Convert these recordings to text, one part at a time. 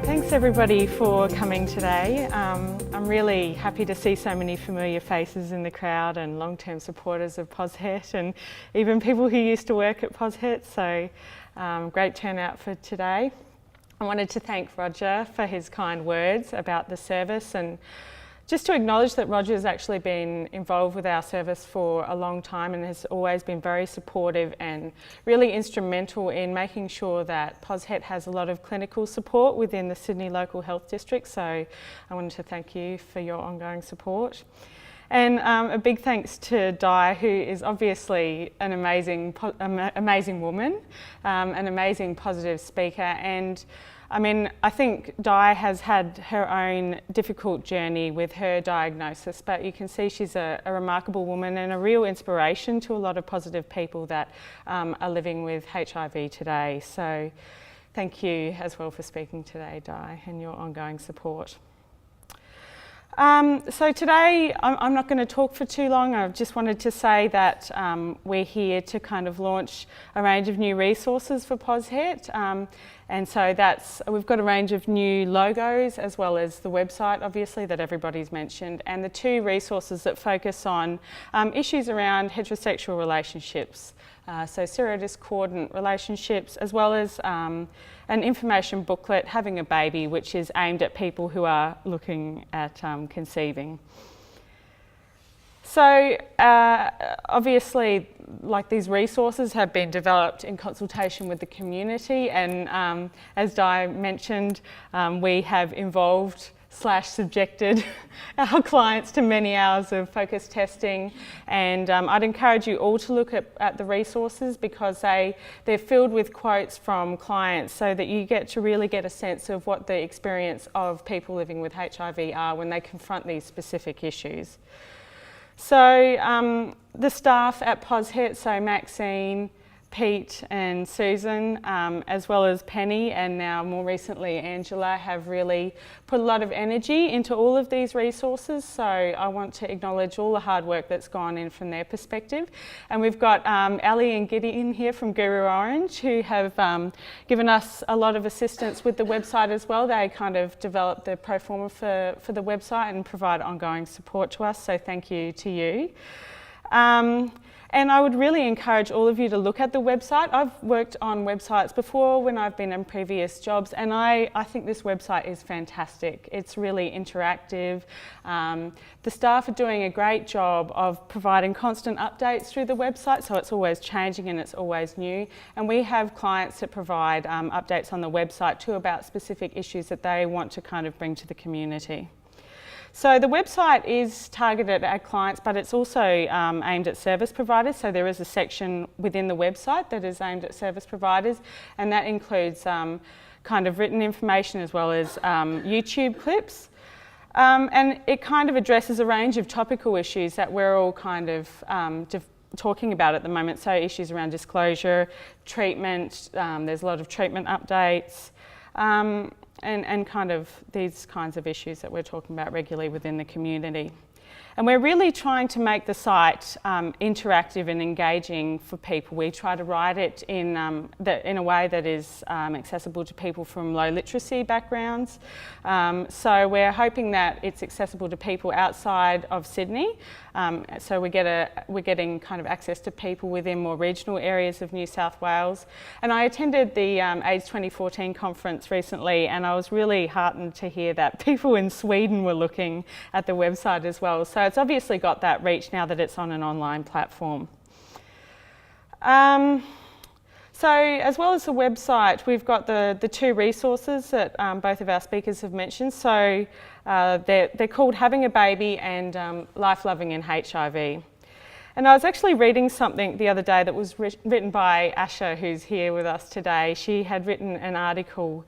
Thanks everybody for coming today. I'm really happy to see so many familiar faces in the crowd and long-term supporters of Pozhet and even people who used to work at Pozhet, so great turnout for today. I wanted to thank Roger for his kind words about the service, and just to acknowledge that Roger has actually been involved with our service for a long time and has always been very supportive and really instrumental in making sure that Pozhet has a lot of clinical support within the Sydney Local Health District. So I wanted to thank you for your ongoing support. And a big thanks to Di, who is obviously an amazing woman, an amazing positive speaker. And I mean, I think Di has had her own difficult journey with her diagnosis, but you can see she's a remarkable woman and a real inspiration to a lot of positive people that are living with HIV today. So thank you as well for speaking today, Di, and your ongoing support. So today I'm not going to talk for too long. I just wanted to say that we're here to kind of launch a range of new resources for Pozhet, and so we've got a range of new logos as well as the website obviously that everybody's mentioned, and the two resources that focus on issues around heterosexual relationships, so serodiscordant relationships, as well as an information booklet, Having a Baby, which is aimed at people who are looking at conceiving. So obviously, like, these resources have been developed in consultation with the community, and as Di mentioned, we have involved subjected our clients to many hours of focus testing, and I'd encourage you all to look at the resources because they're filled with quotes from clients so that you get to really get a sense of what the experience of people living with HIV are when they confront these specific issues. So the staff at Pozhet, so Maxine, Pete and Susan, as well as Penny and now more recently Angela, have really put a lot of energy into all of these resources, so I want to acknowledge all the hard work that's gone in from their perspective. And we've got Ali and Gideon here from Guru Orange, who have given us a lot of assistance with the website as well. They kind of developed the pro forma for the website and provide ongoing support to us, so thank you to you. And I would really encourage all of you to look at the website. I've worked on websites before when I've been in previous jobs, and I think this website is fantastic. It's really interactive. The staff are doing a great job of providing constant updates through the website, so it's always changing and it's always new. And we have clients that provide updates on the website too about specific issues that they want to kind of bring to the community. So the website is targeted at clients, but it's also aimed at service providers. So there is a section within the website that is aimed at service providers, and that includes kind of written information as well as YouTube clips. And it kind of addresses a range of topical issues that we're all kind of talking about at the moment. So issues around disclosure, treatment, there's a lot of treatment updates, and kind of these kinds of issues that we're talking about regularly within the community. And we're really trying to make the site interactive and engaging for people. We try to write it in a way that is accessible to people from low literacy backgrounds. So we're hoping that it's accessible to people outside of Sydney. So we're getting kind of access to people within more regional areas of New South Wales. And I attended the AIDS 2014 conference recently, and I was really heartened to hear that people in Sweden were looking at the website as well. So it's obviously got that reach now that it's on an online platform. So as well as the website, we've got the two resources that both of our speakers have mentioned. So they're called Having a Baby and Life Loving in HIV. And I was actually reading something the other day that was written by Asha, who's here with us today. She had written an article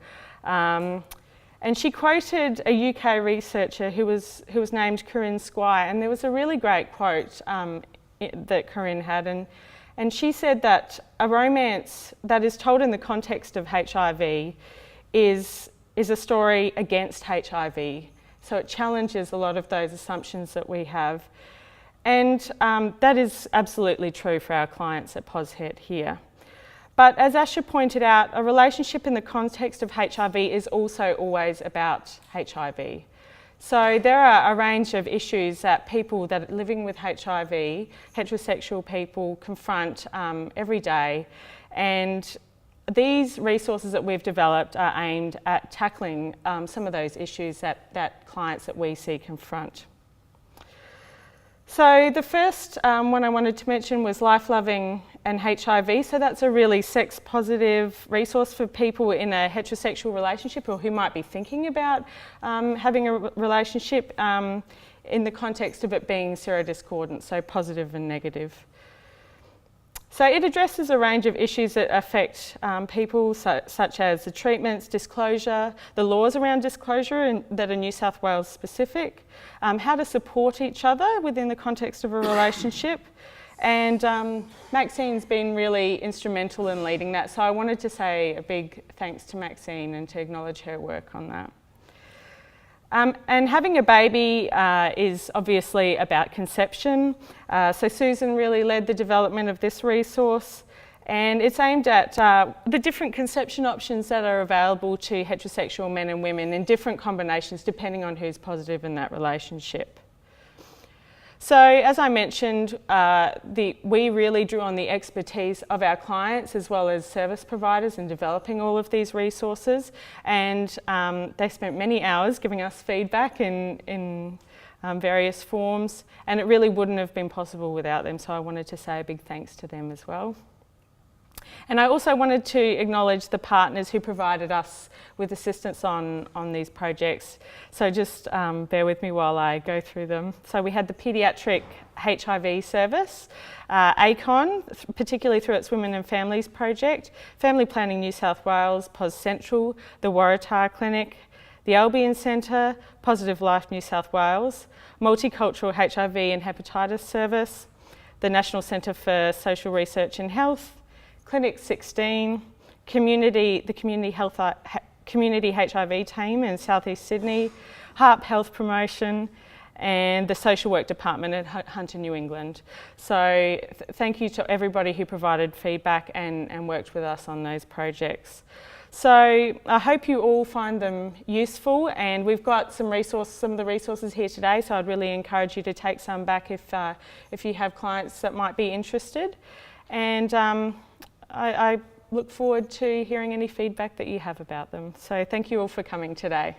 and she quoted a UK researcher who was named Corinne Squire, and there was a really great quote that Corinne had, and she said that a romance that is told in the context of HIV is a story against HIV. So it challenges a lot of those assumptions that we have. And that is absolutely true for our clients at Pozhet here. But as Asha pointed out, a relationship in the context of HIV is also always about HIV. So there are a range of issues that people that are living with HIV, heterosexual people, confront every day. And these resources that we've developed are aimed at tackling some of those issues that clients that we see confront. So the first one I wanted to mention was Life Loving and HIV. So that's a really sex positive resource for people in a heterosexual relationship or who might be thinking about having a relationship in the context of it being serodiscordant, so positive and negative. So it addresses a range of issues that affect people, such as the treatments, disclosure, the laws around disclosure that are New South Wales specific, how to support each other within the context of a relationship. And Maxine's been really instrumental in leading that, so I wanted to say a big thanks to Maxine and to acknowledge her work on that. And having a baby is obviously about conception. So Susan really led the development of this resource, and it's aimed at the different conception options that are available to heterosexual men and women in different combinations depending on who's positive in that relationship. So as I mentioned, we really drew on the expertise of our clients as well as service providers in developing all of these resources, and they spent many hours giving us feedback in various forms, and it really wouldn't have been possible without them, so I wanted to say a big thanks to them as well. And I also wanted to acknowledge the partners who provided us with assistance on these projects. So just bear with me while I go through them. So we had the Paediatric HIV Service, ACON, particularly through its Women and Families project, Family Planning New South Wales, POS Central, the Waratah Clinic, the Albion Centre, Positive Life New South Wales, Multicultural HIV and Hepatitis Service, the National Centre for Social Research and Health, Clinic 16, the Community HIV team in South East Sydney, HARP Health Promotion, and the Social Work Department at Hunter New England. So thank you to everybody who provided feedback and worked with us on those projects. So I hope you all find them useful, and we've got some of the resources here today, so I'd really encourage you to take some back if you have clients that might be interested. And I look forward to hearing any feedback that you have about them. So thank you all for coming today.